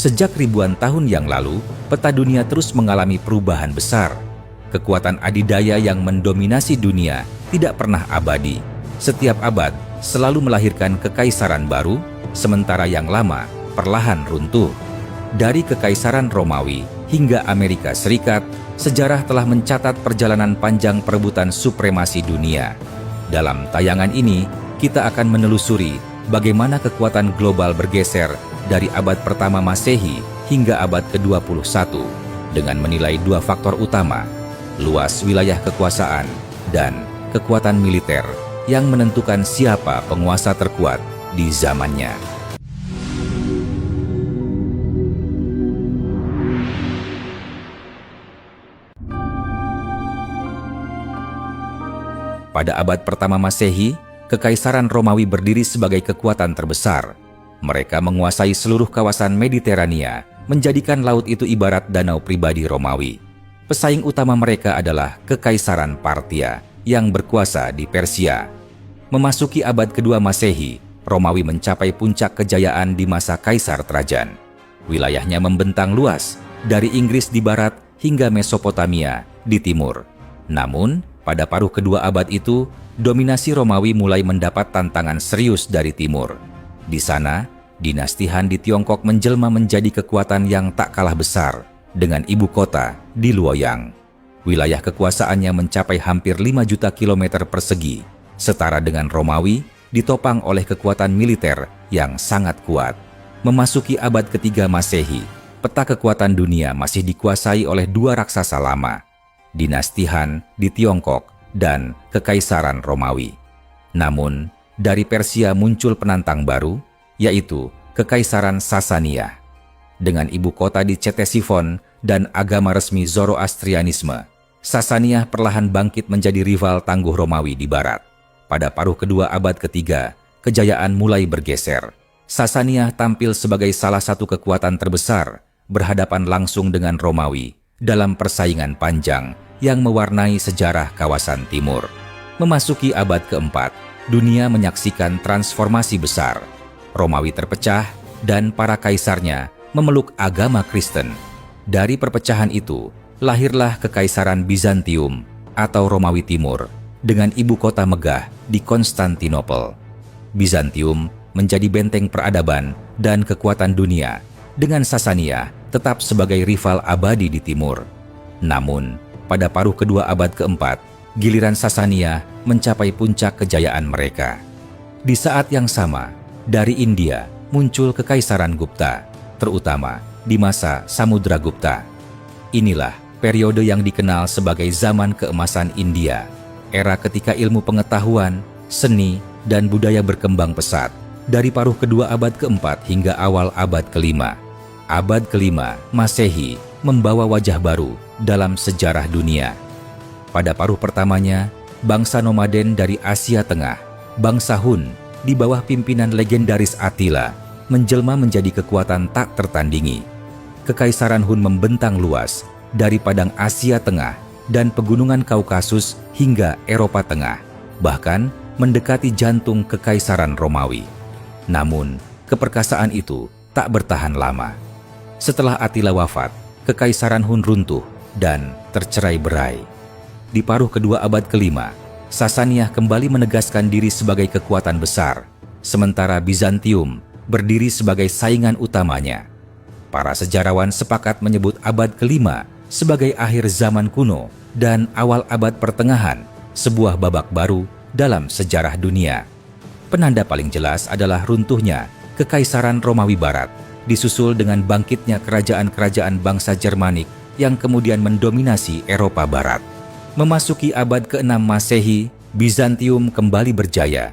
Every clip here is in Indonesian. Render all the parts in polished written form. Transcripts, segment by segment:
Sejak ribuan tahun yang lalu, peta dunia terus mengalami perubahan besar. Kekuatan adidaya yang mendominasi dunia tidak pernah abadi. Setiap abad selalu melahirkan kekaisaran baru, sementara yang lama perlahan runtuh. Dari Kekaisaran Romawi hingga Amerika Serikat, sejarah telah mencatat perjalanan panjang perebutan supremasi dunia. Dalam tayangan ini, kita akan menelusuri bagaimana kekuatan global bergeser dari abad pertama Masehi hingga abad ke-21 dengan menilai dua faktor utama, luas wilayah kekuasaan dan kekuatan militer yang menentukan siapa penguasa terkuat di zamannya. Pada abad pertama Masehi, Kekaisaran Romawi berdiri sebagai kekuatan terbesar. Mereka menguasai seluruh kawasan Mediterania, menjadikan laut itu ibarat danau pribadi Romawi. Pesaing utama mereka adalah Kekaisaran Parthia yang berkuasa di Persia. Memasuki abad kedua Masehi, Romawi mencapai puncak kejayaan di masa Kaisar Trajan. Wilayahnya membentang luas, dari Inggris di barat hingga Mesopotamia di timur. Namun, pada paruh kedua abad itu, dominasi Romawi mulai mendapat tantangan serius dari timur. Di sana, dinasti Han di Tiongkok menjelma menjadi kekuatan yang tak kalah besar dengan ibu kota di Luoyang. Wilayah kekuasaannya mencapai hampir 5 juta kilometer persegi, setara dengan Romawi, ditopang oleh kekuatan militer yang sangat kuat. Memasuki abad ketiga Masehi, peta kekuatan dunia masih dikuasai oleh dua raksasa lama, dinasti Han di Tiongkok dan Kekaisaran Romawi. Namun, dari Persia muncul penantang baru, yaitu Kekaisaran Sasania. Dengan ibu kota di Ctesifon dan agama resmi Zoroastrianisme, Sasania perlahan bangkit menjadi rival tangguh Romawi di barat. Pada paruh kedua abad ketiga, kejayaan mulai bergeser. Sasania tampil sebagai salah satu kekuatan terbesar, berhadapan langsung dengan Romawi dalam persaingan panjang yang mewarnai sejarah kawasan timur. Memasuki abad keempat, dunia menyaksikan transformasi besar. Romawi terpecah dan para kaisarnya memeluk agama Kristen. Dari perpecahan itu, lahirlah Kekaisaran Bizantium atau Romawi Timur dengan ibu kota megah di Konstantinopel. Bizantium menjadi benteng peradaban dan kekuatan dunia, dengan Sasania tetap sebagai rival abadi di timur. Namun, pada paruh kedua abad keempat, giliran Sasania mencapai puncak kejayaan mereka. Di saat yang sama, dari India muncul Kekaisaran Gupta, terutama di masa Samudragupta. Inilah periode yang dikenal sebagai zaman keemasan India, era ketika ilmu pengetahuan, seni, dan budaya berkembang pesat dari paruh kedua abad keempat hingga awal abad kelima. Abad kelima Masehi membawa wajah baru dalam sejarah dunia. Pada paruh pertamanya, bangsa nomaden dari Asia Tengah, bangsa Hun, di bawah pimpinan legendaris Attila, menjelma menjadi kekuatan tak tertandingi. Kekaisaran Hun membentang luas dari padang Asia Tengah dan pegunungan Kaukasus hingga Eropa Tengah, bahkan mendekati jantung Kekaisaran Romawi. Namun, keperkasaan itu tak bertahan lama. Setelah Attila wafat, Kekaisaran Hun runtuh dan tercerai-berai. Di paruh kedua abad kelima, Sasania kembali menegaskan diri sebagai kekuatan besar, sementara Bizantium berdiri sebagai saingan utamanya. Para sejarawan sepakat menyebut abad kelima sebagai akhir zaman kuno dan awal abad pertengahan, sebuah babak baru dalam sejarah dunia. Penanda paling jelas adalah runtuhnya Kekaisaran Romawi Barat, disusul dengan bangkitnya kerajaan-kerajaan bangsa Jermanik yang kemudian mendominasi Eropa Barat. Memasuki abad ke-6 Masehi, Bizantium kembali berjaya.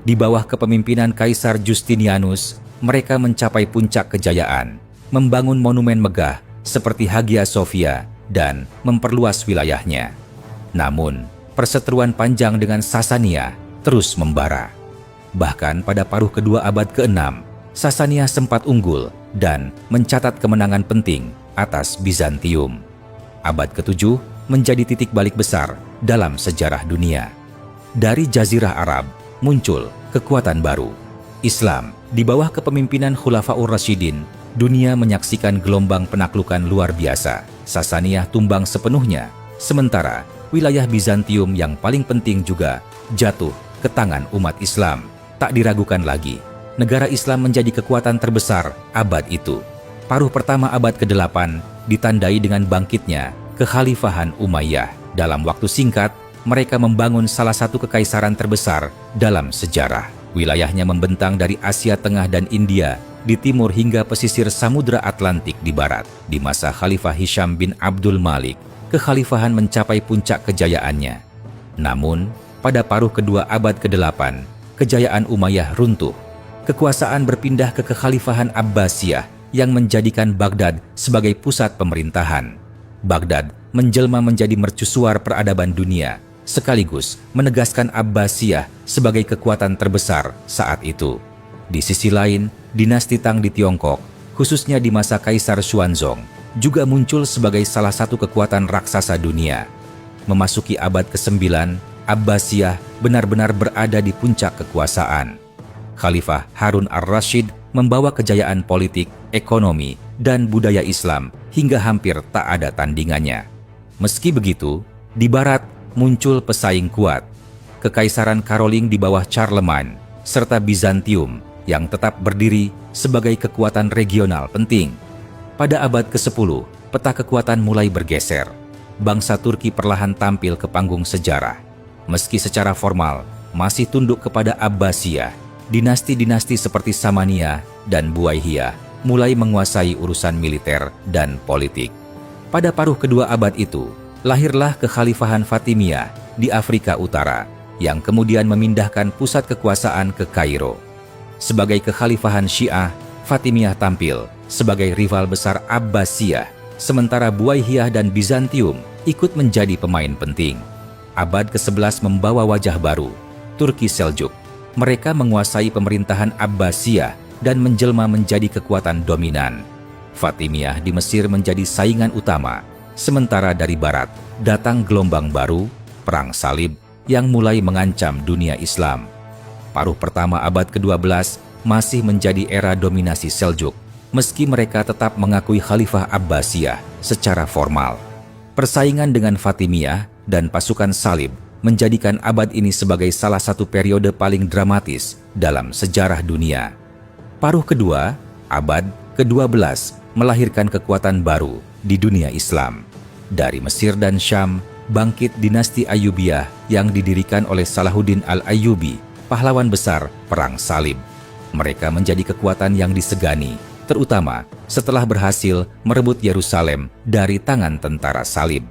Di bawah kepemimpinan Kaisar Justinianus, mereka mencapai puncak kejayaan, membangun monumen megah seperti Hagia Sophia dan memperluas wilayahnya. Namun, perseteruan panjang dengan Sasania terus membara. Bahkan pada paruh kedua abad ke-6, Sasania sempat unggul dan mencatat kemenangan penting atas Bizantium. Abad ke-7 menjadi titik balik besar dalam sejarah dunia. Dari Jazirah Arab muncul kekuatan baru. Islam di bawah kepemimpinan Khulafaur Rasyidin dunia menyaksikan gelombang penaklukan luar biasa. Sasaniyah tumbang sepenuhnya, sementara wilayah Bizantium yang paling penting juga jatuh ke tangan umat Islam. Tak diragukan lagi, negara Islam menjadi kekuatan terbesar abad itu. Paruh pertama abad ke-8 ditandai dengan bangkitnya kekhalifahan Umayyah. Dalam waktu singkat, mereka membangun salah satu kekaisaran terbesar dalam sejarah. Wilayahnya membentang dari Asia Tengah dan India di timur hingga pesisir Samudra Atlantik di barat. Di masa Khalifah Hisham bin Abdul Malik, kekhalifahan mencapai puncak kejayaannya. Namun, pada paruh kedua abad ke-8, kejayaan Umayyah runtuh. Kekuasaan berpindah ke kekhalifahan Abbasiyah yang menjadikan Baghdad sebagai pusat pemerintahan. Baghdad menjelma menjadi mercusuar peradaban dunia, sekaligus menegaskan Abbasiyah sebagai kekuatan terbesar saat itu. Di sisi lain, dinasti Tang di Tiongkok, khususnya di masa Kaisar Xuanzong, juga muncul sebagai salah satu kekuatan raksasa dunia. Memasuki abad ke-9, Abbasiyah benar-benar berada di puncak kekuasaan. Khalifah Harun ar-Rasyid membawa kejayaan politik, ekonomi, dan budaya Islam hingga hampir tak ada tandingannya. Meski begitu, di barat muncul pesaing kuat. Kekaisaran Karoling di bawah Charlemagne, serta Bizantium yang tetap berdiri sebagai kekuatan regional penting. Pada abad ke-10, peta kekuatan mulai bergeser. Bangsa Turki perlahan tampil ke panggung sejarah. Meski secara formal masih tunduk kepada Abbasiyah, dinasti-dinasti seperti Samaniyah dan Buwaihiyah mulai menguasai urusan militer dan politik. Pada paruh kedua abad itu, lahirlah kekhalifahan Fatimiyah di Afrika Utara yang kemudian memindahkan pusat kekuasaan ke Kairo. Sebagai kekhalifahan Syiah, Fatimiyah tampil sebagai rival besar Abbasiyah, sementara Buwaihiyah dan Bizantium ikut menjadi pemain penting. Abad ke-11 membawa wajah baru, Turki Seljuk. Mereka menguasai pemerintahan Abbasiyah dan menjelma menjadi kekuatan dominan. Fatimiyah di Mesir menjadi saingan utama, sementara dari barat datang gelombang baru, Perang Salib, yang mulai mengancam dunia Islam. Paruh pertama abad ke-12 masih menjadi era dominasi Seljuk, meski mereka tetap mengakui Khalifah Abbasiyah secara formal. Persaingan dengan Fatimiyah dan pasukan Salib menjadikan abad ini sebagai salah satu periode paling dramatis dalam sejarah dunia. Paruh kedua, abad ke-12, melahirkan kekuatan baru di dunia Islam. Dari Mesir dan Syam, bangkit dinasti Ayyubiyah yang didirikan oleh Salahuddin al-Ayyubi, pahlawan besar Perang Salib. Mereka menjadi kekuatan yang disegani, terutama setelah berhasil merebut Yerusalem dari tangan tentara Salib.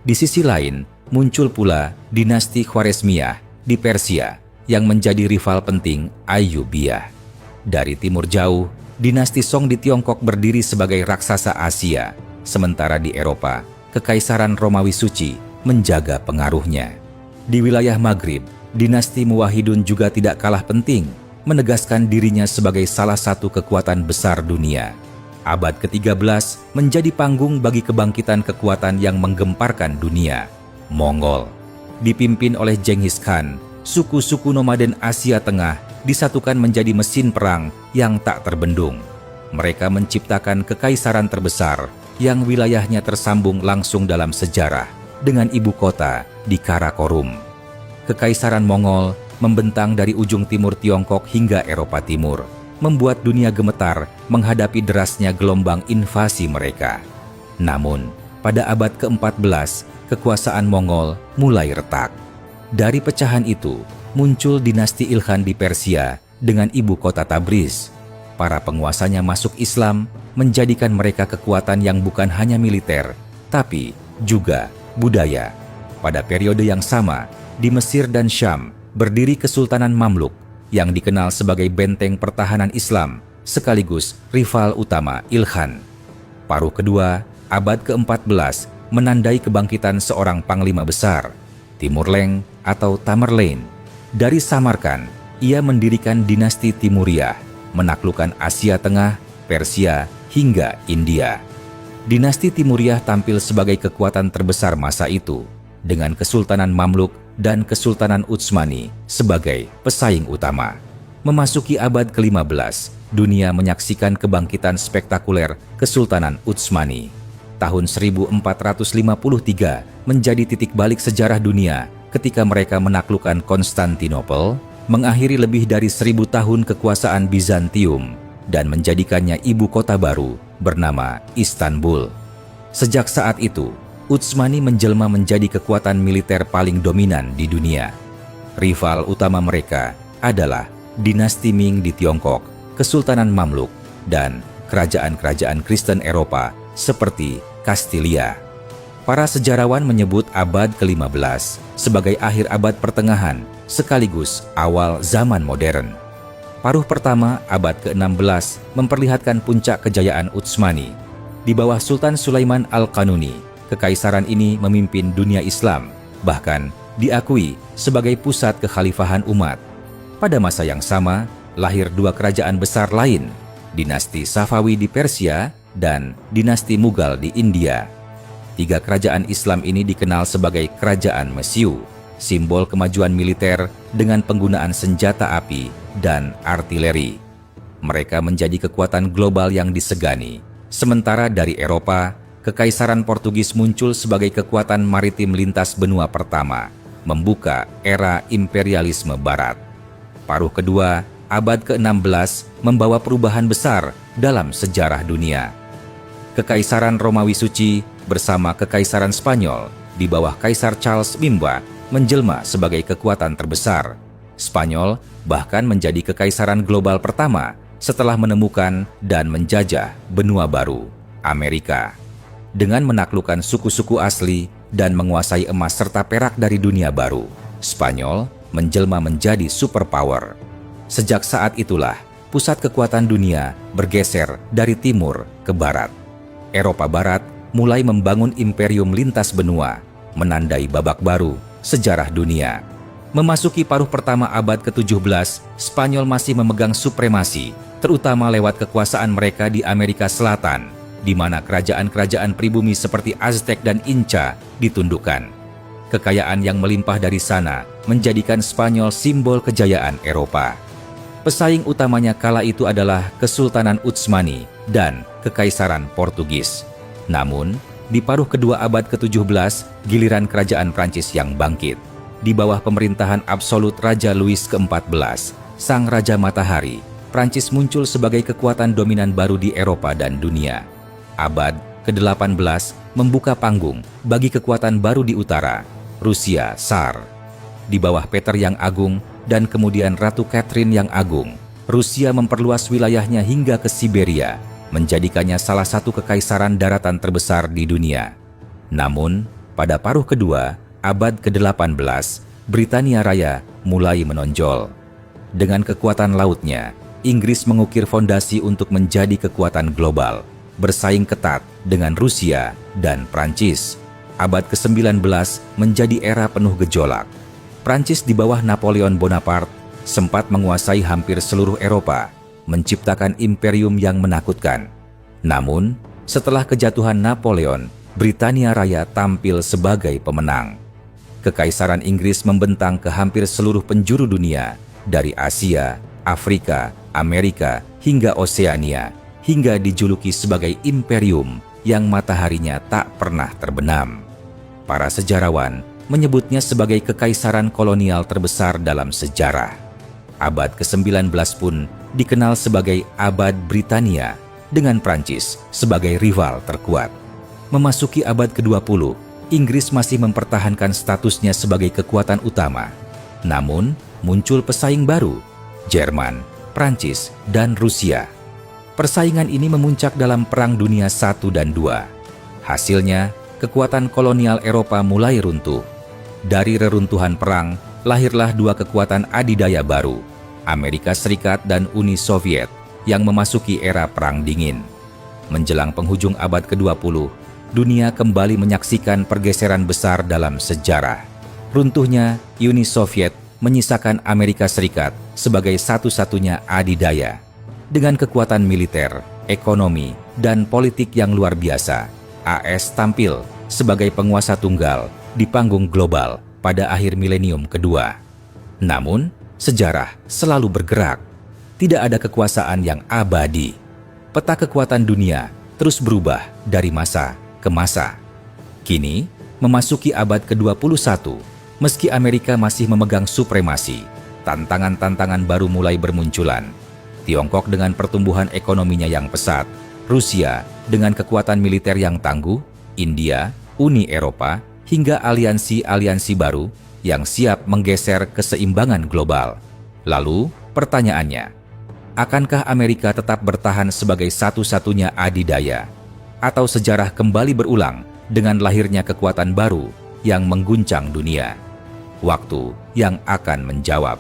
Di sisi lain, muncul pula dinasti Khwarezmiyah di Persia yang menjadi rival penting Ayyubiyah. Dari timur jauh, dinasti Song di Tiongkok berdiri sebagai raksasa Asia, sementara di Eropa, Kekaisaran Romawi Suci menjaga pengaruhnya. Di wilayah Maghrib, dinasti Muwahhidun juga tidak kalah penting, menegaskan dirinya sebagai salah satu kekuatan besar dunia. Abad ke-13 menjadi panggung bagi kebangkitan kekuatan yang menggemparkan dunia. Mongol, dipimpin oleh Genghis Khan, suku-suku nomaden Asia Tengah disatukan menjadi mesin perang yang tak terbendung. Mereka menciptakan kekaisaran terbesar yang wilayahnya tersambung langsung dalam sejarah dengan ibu kota di Karakorum. Kekaisaran Mongol membentang dari ujung timur Tiongkok hingga Eropa Timur, membuat dunia gemetar menghadapi derasnya gelombang invasi mereka. Namun, pada abad ke-14, kekuasaan Mongol mulai retak. Dari pecahan itu, muncul dinasti Ilkhan di Persia dengan ibu kota Tabriz. Para penguasanya masuk Islam, menjadikan mereka kekuatan yang bukan hanya militer, tapi juga budaya. Pada periode yang sama, di Mesir dan Syam, berdiri Kesultanan Mamluk yang dikenal sebagai benteng pertahanan Islam, sekaligus rival utama Ilkhan. Paruh kedua, abad ke-14, menandai kebangkitan seorang panglima besar, Timurleng atau Tamerlane. Dari Samarkand, ia mendirikan dinasti Timuriyah, menaklukkan Asia Tengah, Persia, hingga India. Dinasti Timuriyah tampil sebagai kekuatan terbesar masa itu, dengan Kesultanan Mamluk dan Kesultanan Utsmani sebagai pesaing utama. Memasuki abad ke-15, dunia menyaksikan kebangkitan spektakuler Kesultanan Utsmani. Tahun 1453 menjadi titik balik sejarah dunia ketika mereka menaklukkan Konstantinopel, mengakhiri lebih dari 1000 tahun kekuasaan Bizantium, dan menjadikannya ibu kota baru bernama Istanbul. Sejak saat itu, Utsmani menjelma menjadi kekuatan militer paling dominan di dunia. Rival utama mereka adalah dinasti Ming di Tiongkok, Kesultanan Mamluk, dan kerajaan-kerajaan Kristen Eropa seperti Kastilia. Para sejarawan menyebut abad ke-15 sebagai akhir abad pertengahan sekaligus awal zaman modern. Paruh pertama abad ke-16 memperlihatkan puncak kejayaan Utsmani. Di bawah Sultan Sulaiman Al-Qanuni, kekaisaran ini memimpin dunia Islam, bahkan diakui sebagai pusat kekhalifahan umat. Pada masa yang sama, lahir dua kerajaan besar lain, dinasti Safawi di Persia dan dinasti Mughal di India. Tiga kerajaan Islam ini dikenal sebagai Kerajaan Mesiu, simbol kemajuan militer dengan penggunaan senjata api dan artileri. Mereka menjadi kekuatan global yang disegani. Sementara dari Eropa, Kekaisaran Portugis muncul sebagai kekuatan maritim lintas benua pertama, membuka era imperialisme Barat. Paruh kedua, abad ke-16 membawa perubahan besar dalam sejarah dunia. Kekaisaran Romawi Suci bersama Kekaisaran Spanyol di bawah Kaisar Charles Mimba menjelma sebagai kekuatan terbesar. Spanyol bahkan menjadi kekaisaran global pertama setelah menemukan dan menjajah benua baru, Amerika. Dengan menaklukkan suku-suku asli dan menguasai emas serta perak dari dunia baru, Spanyol menjelma menjadi superpower. Sejak saat itulah, pusat kekuatan dunia bergeser dari timur ke barat. Eropa Barat mulai membangun imperium lintas benua, menandai babak baru sejarah dunia. Memasuki paruh pertama abad ke-17, Spanyol masih memegang supremasi, terutama lewat kekuasaan mereka di Amerika Selatan, di mana kerajaan-kerajaan pribumi seperti Aztec dan Inca ditundukkan. Kekayaan yang melimpah dari sana menjadikan Spanyol simbol kejayaan Eropa. Pesaing utamanya kala itu adalah Kesultanan Utsmani dan Kekaisaran Portugis. Namun, di paruh kedua abad ke-17, giliran kerajaan Prancis yang bangkit. Di bawah pemerintahan absolut Raja Louis ke-14, Sang Raja Matahari, Prancis muncul sebagai kekuatan dominan baru di Eropa dan dunia. Abad ke-18 membuka panggung bagi kekuatan baru di utara, Rusia Tsar. Di bawah Peter yang Agung dan kemudian Ratu Catherine yang Agung, Rusia memperluas wilayahnya hingga ke Siberia, menjadikannya salah satu kekaisaran daratan terbesar di dunia. Namun, pada paruh kedua, abad ke-18, Britania Raya mulai menonjol. Dengan kekuatan lautnya, Inggris mengukir fondasi untuk menjadi kekuatan global, bersaing ketat dengan Rusia dan Prancis. Abad ke-19 menjadi era penuh gejolak. Prancis di bawah Napoleon Bonaparte sempat menguasai hampir seluruh Eropa, menciptakan imperium yang menakutkan. Namun, setelah kejatuhan Napoleon, Britania Raya tampil sebagai pemenang. Kekaisaran Inggris membentang ke hampir seluruh penjuru dunia, dari Asia, Afrika, Amerika, hingga Oseania, hingga dijuluki sebagai imperium yang mataharinya tak pernah terbenam. Para sejarawan menyebutnya sebagai kekaisaran kolonial terbesar dalam sejarah. Abad ke-19 pun dikenal sebagai Abad Britania, dengan Prancis sebagai rival terkuat. Memasuki abad ke-20, Inggris masih mempertahankan statusnya sebagai kekuatan utama. Namun, muncul pesaing baru, Jerman, Prancis, dan Rusia. Persaingan ini memuncak dalam Perang Dunia I dan II. Hasilnya, kekuatan kolonial Eropa mulai runtuh. Dari reruntuhan perang, lahirlah dua kekuatan adidaya baru, Amerika Serikat dan Uni Soviet, yang memasuki era Perang Dingin. Menjelang penghujung abad ke-20, dunia kembali menyaksikan pergeseran besar dalam sejarah. Runtuhnya Uni Soviet menyisakan Amerika Serikat sebagai satu-satunya adidaya. Dengan kekuatan militer, ekonomi, dan politik yang luar biasa, AS tampil sebagai penguasa tunggal di panggung global pada akhir milenium kedua. Namun, sejarah selalu bergerak. Tidak ada kekuasaan yang abadi. Peta kekuatan dunia terus berubah dari masa ke masa. Kini, memasuki abad ke-21, meski Amerika masih memegang supremasi, tantangan-tantangan baru mulai bermunculan. Tiongkok dengan pertumbuhan ekonominya yang pesat, Rusia dengan kekuatan militer yang tangguh, India, Uni Eropa, hingga aliansi-aliansi baru yang siap menggeser keseimbangan global. Lalu, pertanyaannya, akankah Amerika tetap bertahan sebagai satu-satunya adidaya? Atau sejarah kembali berulang dengan lahirnya kekuatan baru yang mengguncang dunia? Waktu yang akan menjawab.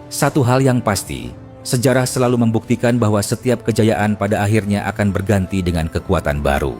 Satu hal yang pasti, sejarah selalu membuktikan bahwa setiap kejayaan pada akhirnya akan berganti dengan kekuatan baru.